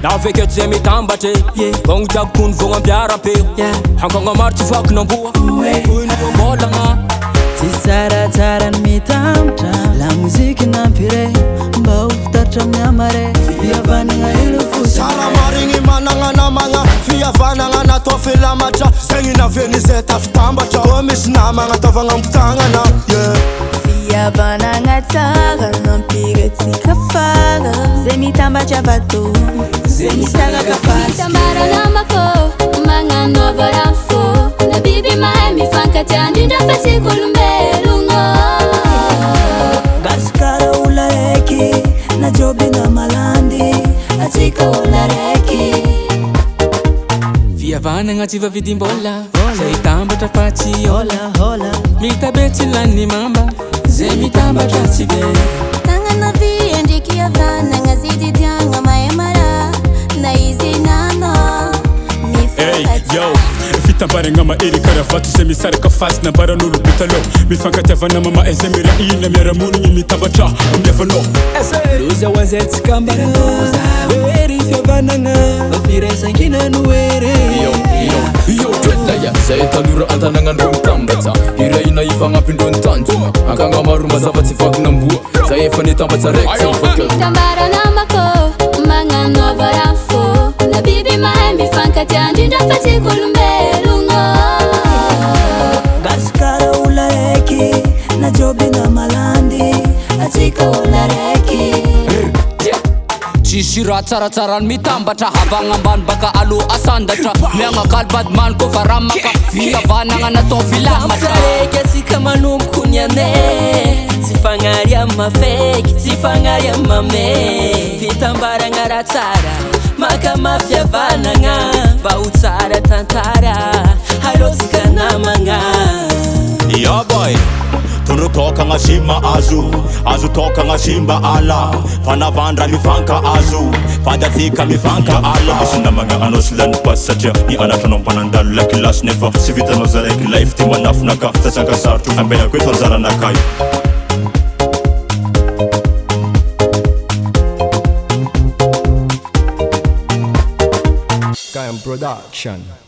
Na feketo zay mitambatra Vogno jiaby vogno ampiara-peo Hankagna maro tsy vaky namboa Toy ny mbolagna Tsy tsaratsara ny mitambatra La mozika nampire Mba ho fitaritra amin'ny amare Fihavanagna elo fotsy Tsara marigny managna namagna Fihavanagna natao filamatra Zegny naven'ny zay tafitambatra Koa misy namagna taovagna ampotagnana Fihavanagna tsara nampiretsika fara Zay mitambatra vato Zay misaraka fast Mitambara namako Magnanova rafo Na biby mahay mifankatia Ndrindra fa tsy kolombelogno Gasy kara olo raiky Na joby na malandy Atsika olo raiky Fihavanagna tsy vavidim-bola Zay tambatra fa tsy hola Mitabe tsy lany mamba Zay mitambatra tsy be Tagnana vy andriky havanagna Zididiagna mahay mara Na izy nana Yo, fitambaragna mahery karavato Zay misaraka fasy nambaran'olo bitalo Mifankatiavana mama zay miraina miaramonigny mitambatra miavanao Loza hoanzay tsy kambara Very fihavanagna Fa firaisankina no hery Yo, toetaya Zay tanora antanagna mitambatra Iraina ifagnampindrony tanjona Ankagna maro mazava tsy vaky namboa Zay efa nitambatra raiky Mitambara namako Magnanova rafo Na biby mahay mifankatia Ndrindra fa tsy kolombelogno Gasy kara olo raiky Na joby na malandy Atsika olo raiky Tsisy raha tsaratsara ny mitambatra Havagna ambany baka alo asandatra Miagnakaly badimany koa fa ramaka Fihavanagna natao filamatra Raiky atsika manomboko ny ane Tsy fagnary amin'ny mafeky Tsy fagnary amin'ny mame Fitambaragna raha tsara Maka mafihavanagna Mba ho tsara tantara Harotsika namagna Yeah boy Tondro tokagna simba azo tokagna simba ala Fanavandra mifanka azo Fadatsika mifanka ala Misy namagna anao sy lany pasy satria Ny anatranao mpanandalo la kilasy nefa Sy vitanao zaraiky life ty manafinaka Tsatsaka sarotro ambelako eto anjaranakay Production.